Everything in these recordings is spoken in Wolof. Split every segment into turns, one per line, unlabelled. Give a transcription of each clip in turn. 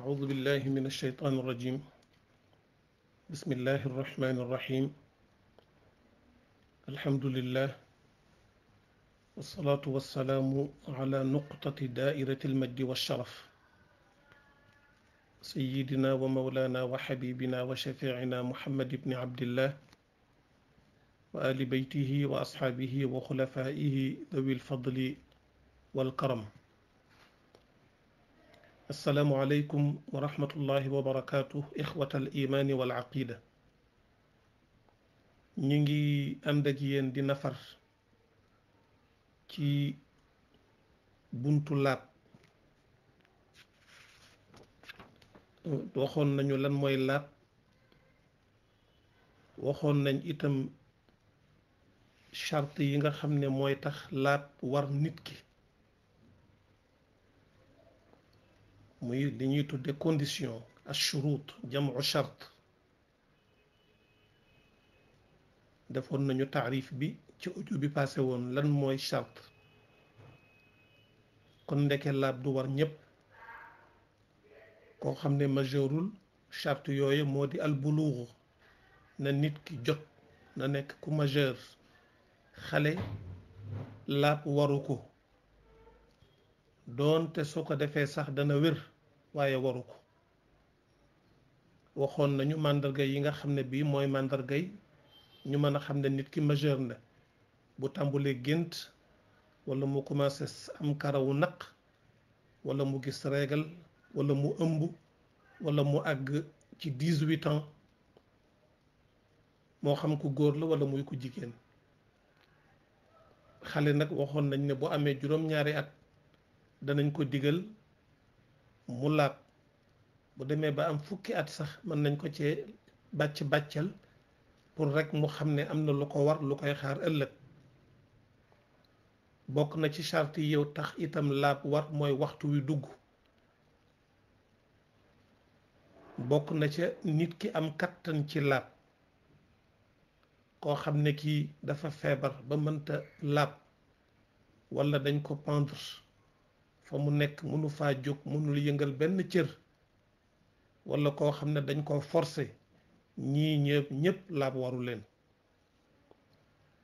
أعوذ بالله من الشيطان الرجيم. بسم الله الرحمن الرحيم. الحمد لله والصلاة والسلام على نقطة دائرة المجد والشرف سيدنا ومولانا وحبيبنا وشفيعنا محمد بن عبد الله وآل بيته وأصحابه وخلفائه ذوي الفضل والكرم. السلام عليكم ورحمة الله وبركاته إخوة الإيمان والعقيدة. نيجي ànd ak yéen di nafar ci buntu laab. waxoon nañu lan mooy laab, waxoon nañ itam charte yi nga xam ne mooy tax laab war nit ki, muy li ñuy tudde condition ashurut jamu chart. defoon nañu taarif bi ci audio bi passé woon lan mooy charte. kon ndeke laab du war ñépp. koo xam ne majeurul charte yooyu moo di albuluuxu, na nit ki jot, na nekk ku majeur. xale laab waru ko, doonte soo ko defee sax dana wér waaye waru ko. waxoon nañu màndarga yi nga xam ne bii mooy màndargay ñu mën a xam ne nit ki majeur na. bu tàmbulee gént, wala mu commencé am karawu naq, wala mu gis régal, wala mu ëmb, wala mu àgg ci 18 ans, moo xam ku góor la wala muy ku jigéen. xale nag waxoon nañ ne bu amee juróom-ñaari at danañ ko digal mu laab. bu demee ba am fukki at sax mën nañ ko cee bàccal pour rek mu xam ne am na lu ko war, lu koy xaar ëllëg. bokk na ci charte yi yow tax itam laab war mooy waxtu wi dugg. bokk na ca nit ki am kattan ci laab. koo xam ne kii dafa feebar ba mënta laab, wala dañ ko pendre fa mu nekk mënu faa jóg, mënul yëngal benn cër, wala koo xam ne dañ koo forcer, ñii ñëpp laab waru leen.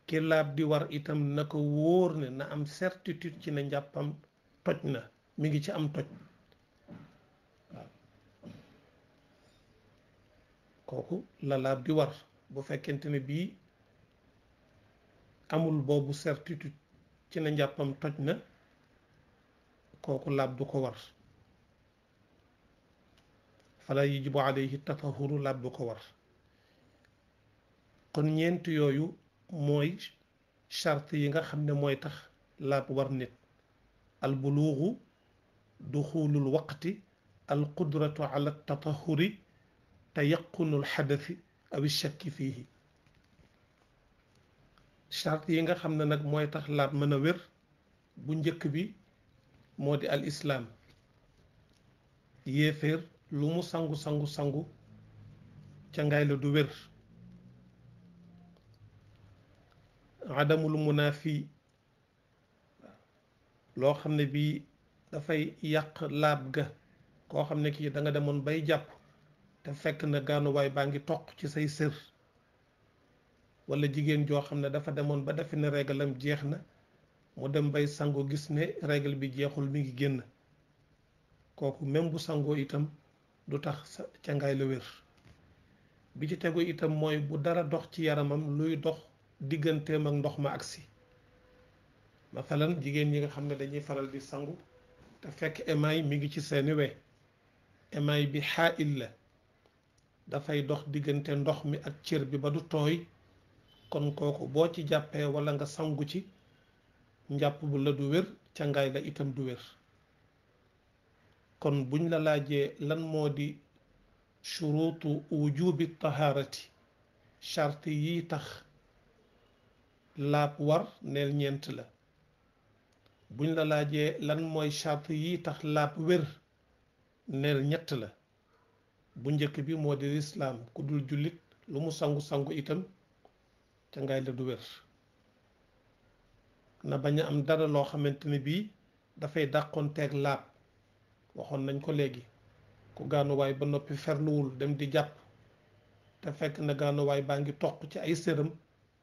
ki laab di war itam na ko wóor ne na am certitude ci ne njàppam toj na, mi ngi ci am toj. waaw kooku la laab di war. bu fekkente ne bii amul boobu certitude ci ne njàppam toj na, kooku laab du ko war. fala yajibu alayhi tatahuru, laab du ko war. kon ñeent yooyu mooy charte yi nga xam ne mooy tax laab war nit: al buluugu, duxulul waqti, al qudratu ala tatahuri, tayaqunul xadasi aw shakki fiihi. charte yi nga xam ne nag mooy tax laab mën a wér, bu njëkk bi moo di al islaam. yéeféer lu mu sangu ca ngaay la du wér. adamul munaafi, loo xam ne bii dafay yàq laab ga. koo xam ne kii da nga demoon bay jàpp te fekk na gaanuwaay baa ngi toq ci say sër, wala jigéen joo xam ne dafa demoon ba defe ne régalam jeex na, mu dem bay sangu gis ne régal bi jeexul, mi ngi génn. kooku même bu sangoo itam du tax sa cangaay la wér. bi ci tegu itam mooy bu dara dox ci yaramam luy dox digganteem ak ndox ma agsi. mathalan jigéen ñi nga xam ne dañuy faral di sangu te fekk émail mi ngi ci seeni we. émail bi xaa'il la, dafay dox diggante ndox mi ak cër bi ba du tooy. kon kooku boo ci jàppee wala nga sangu ci, njàpp bu la du wér, cangaay la itam du wér. kon buñ la laajee lan moo di shuruutu wujubi tahaarati, charte yi tax laab war, neel ñeent la. buñ la laajee lan mooy charte yi tax laab wér, neel ñett la. bu njëkk bi moo di lislaam. ku dul jullit lu mu sangu itam cangaay la du wér. na bañ a am dara loo xamante ne bii dafay dàqoonteeg laab. waxoon nañ ko léegi. ku gaanuwaay ba noppi ferluwul dem di jàpp te fekk na gaanuwaay baa ngi toq ci ay sëram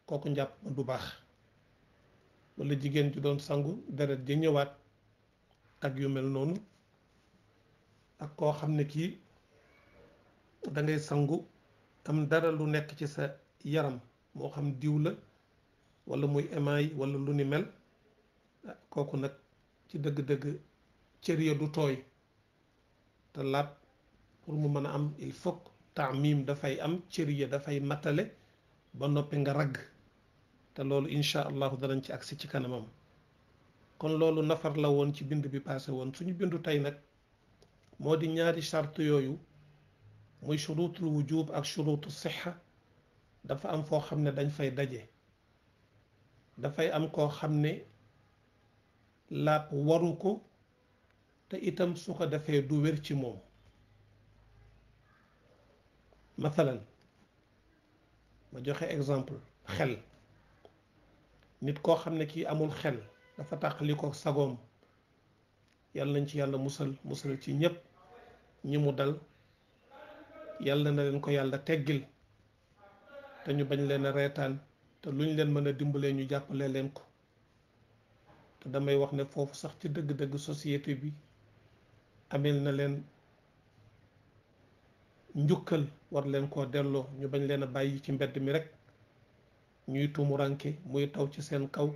kooku njàpp ma du baax. wala jigéen ju doon sangu deret ja ñëwaat ak yu mel noonu, ak koo xam ne kii da ngay sangu am dara lu nekk ci sa yaram moo xam diw la wala muy émail wala lu ni mel, kooku nag ci dëgg-dëgg cër ya du tooy te laab pour mu mën a am il faut taamim dafay am, cër ya dafay matale ba noppi nga ragg, te loolu incha allahu danañ ci agsi ci kanamam. kon loolu nafar la woon ci bind bi passé woon. suñu bindu tey nag moo di ñaari charte yooyu muy shurutul wujub ak shurutu sixa dafa am foo xam ne dañ fay daje. dafay am koo xam ne laab waru ko te itam su ko defee du wér ci moom. mathalan ma joxe exemple xel. nit koo xam ne kii amul xel dafa tàqali ko sagoom, yàlla nañ ci yàlla musal ci ñépp ñi mu dal, yàlla na leen ko yàlla teggil te ñu bañ leen a reetaan te luñ leen mën a dimbalee ñu jàppale leen ko. te damay wax ne foofu sax ci dëgg-dëgg société bi amel na leen njukkal, war leen koo delloo, ñu bañ leen a bàyyi ci mbedd mi rek ñuy tumuranke muy taw ci seen kaw.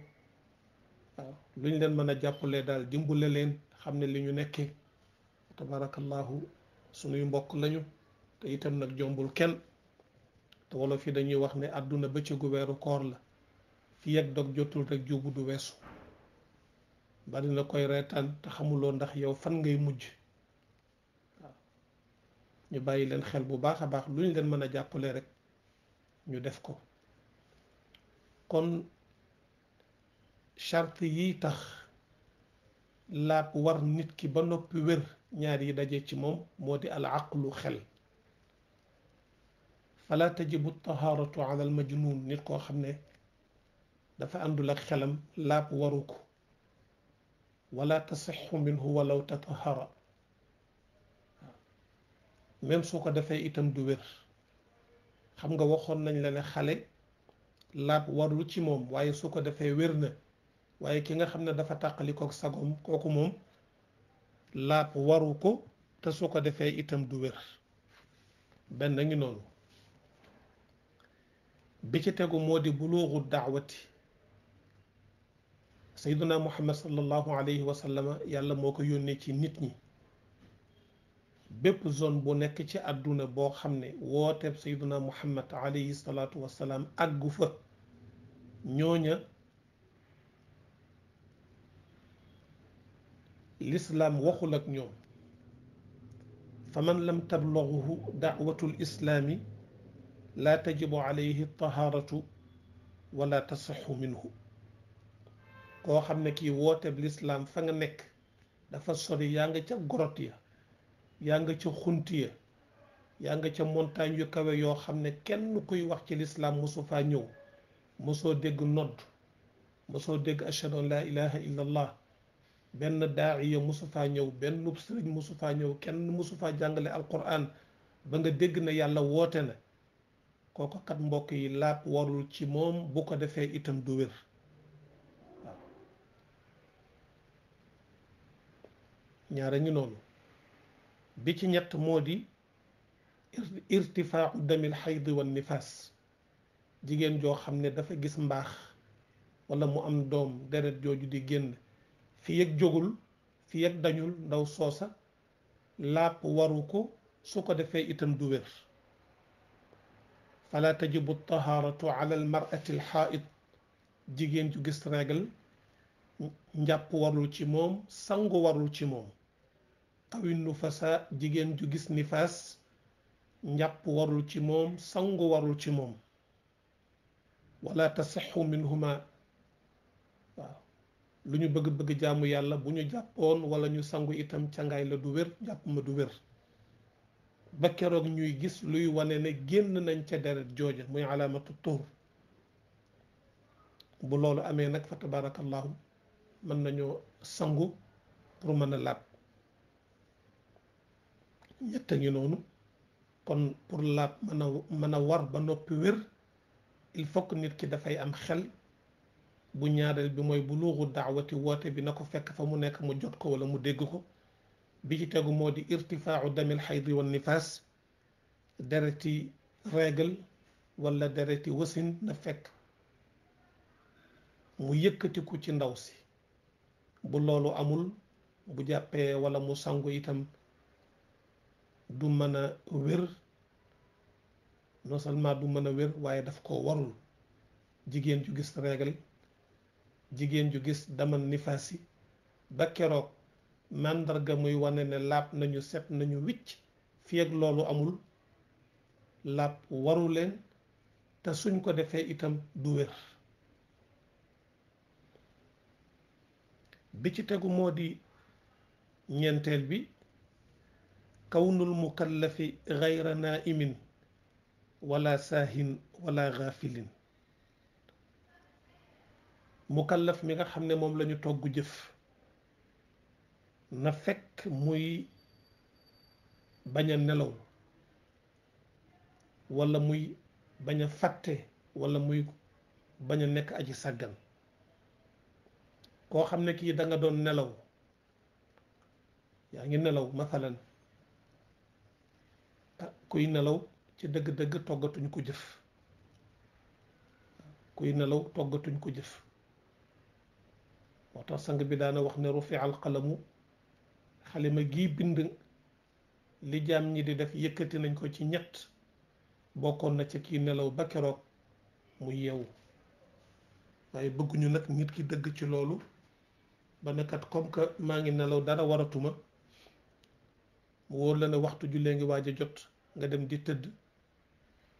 waaw luñ leen mën a jàppalee daal dimbale leen, xam ne li ñu nekkee tabarakallahu suñuy mbokk lañu te itam nag jombul kenn. te wolof yi dañuy wax ne àdduna bëccëgu weeru koor la, fi ak dog jotul rek juubu du weesu. bari na koy reetaan te xamuloo ndax yow fan ngay mujj. waaw ñu bàyyi leen xel bu baax a baax, luñ leen mën a jàppale rek ñu def ko. kon charte yi tax laab war nit ki ba noppi wér, ñaar yi daje ci moom moo di al aqlu xel. fala tajibu taharatu ala al majnun, nit koo xam ne dafa àndul ak xelam laab waru ko. wala tasixu minhu walaw tatahara, même su ko defee itam du wér. xam nga waxoon nañ la ne xale laab warul ci moom, waaye su ko defee wér na. waaye ki nga xam ne dafa tàqali kook sagoom, kooku moom laab waru ko te su ko defee itam du wér. benn ngi noonu. bi ci tegu moo di buluugu daawati. sayyiduna muhammad sallallahu alayhi wa sallam yàlla moo ko yónnee ci nit ñi. bépp zone bu nekk ci àdduna boo xam ne wooteeb sayyiduna muhammad alayhi salaatu wasalaam àggu fa, ñooña lislaam waxul ak ñoom. fa man lam tablughu da'watul islaami laa tajibu alayhi tahaaratu wala tasixu minhu. koo xam ne kii wooteeb lislaam fa nga nekk dafa sori, yaa nga ca gorot ya, yaa nga ca xunt ya, yaa nga ca montagne yu kawe yoo xam ne kenn kuy wax ci lislaam mosu faa ñëw, mosoo dégg nodd, mosoo dégg ashhadu an laa ilaha illa allah, benn daaiya mosu faa ñëw, benn sëriñ mosu faa ñëw, kenn mosu faa jàngale alquran ba nga dégg na yàlla woote na. kooku kat mbokk yi laab warul ci moom, bu ko defee itam du wér. waaw ñaara ngi noonu. bi ci ñett moo di irtifaau damil xayd wa nifaas. jigéen joo xam ne dafa gis mbaax wala mu am doom, deret jooju di génn, fi ak jógul, fi ak dañul, ndaw soosa laab waru ko, su ko defee itam du wér. fala tajibu taharatu ala al mar'ati al haid. jigéen ju gis règle njàpp warul ci moom, sangu warul ci moom. awi nufasa, jigéen ju gis nifaas njàpp warul ci moom, sangu warul ci moom. wala tasixu minhuma. waaw lu ñu bëgg-bëgg jaamu yàlla bu ñu jàppoon wala ñu sangu itam cangaay la du wér, jàpp ma du wér. ba keroog ñuy gis luy wane ne génn nañ ca deret jooja, muy alaamatu tuhur. bu loolu amee nag fa tabarakallahu mën nañoo sangu pour mën a laab. ñett ngi noonu kon pour laab mën a war ba noppi wér il faut que nit ki dafay am xel bu ñaareel bi mooy buluuxu daawati woote bi na ko fekk fa mu nekk mu jot ko wala mu dégg ko bi ci tegu moo di irtifaau damil xaydi wan nifaas dereti règle wala dereti wasin na fekk mu yëkkatiku ci ndaw si bu loolu amul bu jàppee wala mu sangu itam du mën a wér non seulement du mën a wér waaye daf ko warul jigéen ju gis règle jigéen ju gis daman nifaasi ba keroog màndarga muy wane ne laab nañu set nañu wicc fi ak loolu amul laab waru leen te suñ ko defee itam du wér bi ci tegu moo di ñeenteel bi kawnul mukallafi gayra naimin wala saahin wala gaafilin mukallaf mi nga xam ne moom lañu togg jëf na fekk muy bañ a nelaw wala muy bañ a fàtte wala muy bañ a nekk aji sàggan koo xam ne kii da nga doon nelaw yaa ngi nelaw mathalan kuy nelaw ci dëgg-dëgg toggatuñ ko jëf kuy nelaw toggatuñ ko jëf moo tax sang bi daana wax ne rufi al qalamu xalima gii bind li jaam ñi di def yëkkati nañ ko ci ñett bokkoon na ci kii nelaw ba keroog mu yeewu waaye bëgguñu nag nit ki dëgg ci loolu ba nekkat comme que maa ngi nelaw dara waratuma mu wóor la ne waxtu jullee ngi waaj a jot nga dem di tëdd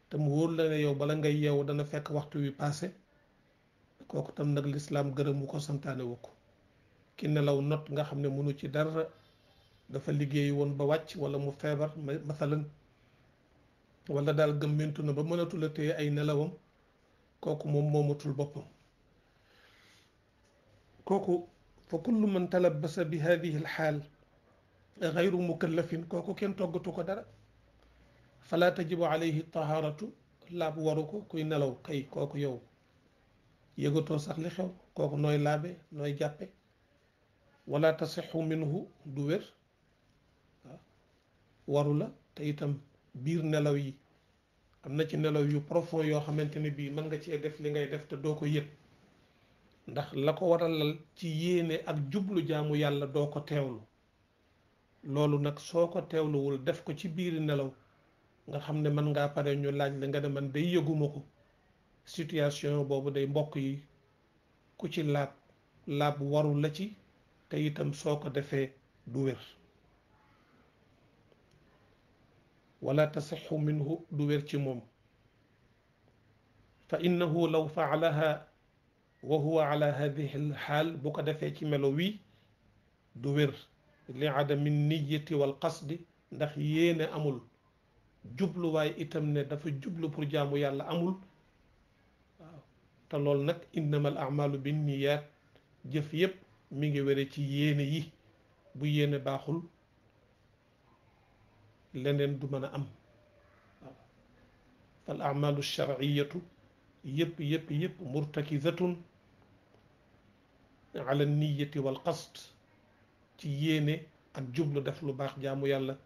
te mu wóor la ne yow bala ngay yeewu dana fekk waxtu wi passé kooku tam nag lislaam gërëmu ko santaane wu ko ki nelaw not nga xam ne mënu ci dara dafa liggéey woon ba wàcc wala mu feebar masalan wala daal gëmmentu na ba mënatul a téye ay nelawam kooku moom moomatul boppam kooku fa kullu man talabasa bi hadihi alxaal gayru mukallafin kooku kenn toggatu ko dara fala tajibu alayhi taharatu laab waru ko kuy nelaw kay kooku yow yëgatoo sax li xew kooku nooy laabe nooy jàppe wala tasixu minhu du wér waru la te itam biir nelaw yi am na ci nelaw yu profond yoo xamante ne bii mën nga cee def li ngay def te doo ko yëg ndax la ko waralal ci yéene ak jublu jaamu yàlla doo ko teewlu loolu nag soo ko teewluwul def ko ci biiri nelaw nga xam ne mën ngaa pare ñu laaj la nga ne man day yëguma ko situation boobu day mbokk yi ku ci laab waru la ci te itam soo ko defee du wér wala tasixu minhu du wér ci moom fa innahu law faalaha wa huwa ala hadihi alxaal bu ko defee ci melo wi du wér li adami niyati wal qasdi ndax yéene amul jubluwaay itam ne dafa jublu pour jaamu yàlla amul waaw te loolu nag innama al amalu bin niyaat jëf yépp mi ngi wére ci yéene yi bu yéene baaxul leneen du mën a am waaw fal amalu sharciyatu yépp murtakizatun ala niyati wal qasd ci yéene ak jublu def lu baax jaamu yàlla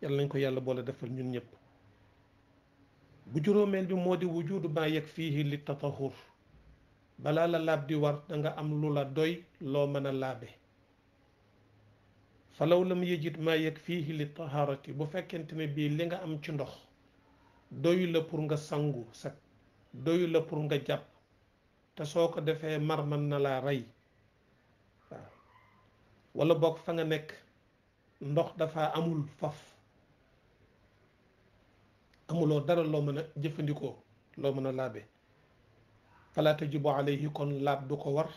yàlla nañ ko yàlla boole defal ñun ñëpp bu juróomeel bi moo di wujudu maa yakfihi li tatahur balaa la laab di war da nga am lu la doy loo mën a laabe falaw lam yajid maa yakfihi li taharati bu fekkente ne bii li nga am ci ndox doyu la pour nga sangu set doyu la pour nga jàpp te soo ko defee mar mën na laa rey waaw wala boog fa nga nekk ndox dafa amul faf amuloo dara loo mën a jëfandikoo loo mën a laabe fala tajibu alayhi kon laab du ko war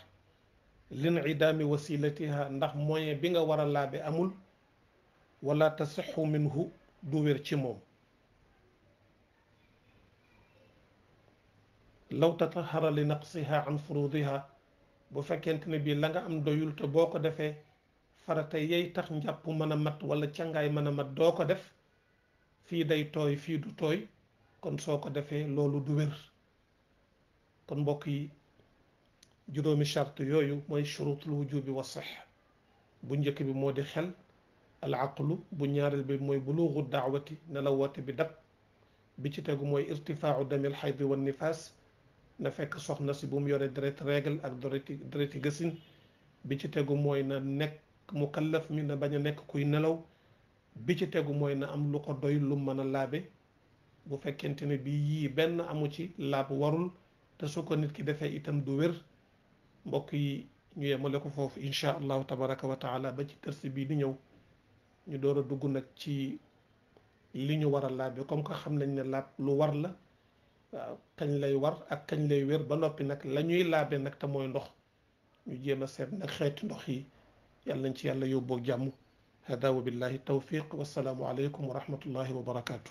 lin idaami wasilatiha ndax moyen bi nga war a laabe amul wala tasixu minhu du wér ci moom law tatahara li naqsiha an furudiha bu fekkente ne bii la nga am doyul te boo ko defee farata yey tax njàpp mën a mat wala cangaay mën a mat doo ko def fii day tooy fii du tooy kon soo ko defee loolu du wér kon mbokk yi juróomi charte yooyu mooy shurutul wujubi wa sih bu njëkk bi moo di xel al aqlu bu ñaareel bi mooy buluugu daawati ne la woote bi dab bi ci tegu mooy irtifaau damil xaydi wa nifaas na fekk soxna si bu mu yore deret règle ak dereti gësin bi ci tegu mooy na nekk mukallaf mi na bañ a nekk kuy nelaw bi ci tegu mooy na am lu ko doy lu mën a laabe bu fekkente ne bii yii benn amu ci laab warul te su ko nit ki defee itam du wér mbokk yi ñu yemale ko foofu incha allahu tabaraka wa taala ba ci tërsi bii di ñëw ñu door a dugg nag ci li ñu war a laabe comme que xam nañ ne laab lu war la waaw kañ lay war ak kañ lay wér ba noppi nag la ñuy laabe nag te mooy ndox ñu jéem a seet nag xeeti ndox yi yàlla nañ ci yàlla yóbboog jàmm hada wa billahi tawfiq wassalaamu aleykum wa rahmatullahi wa barakaatu.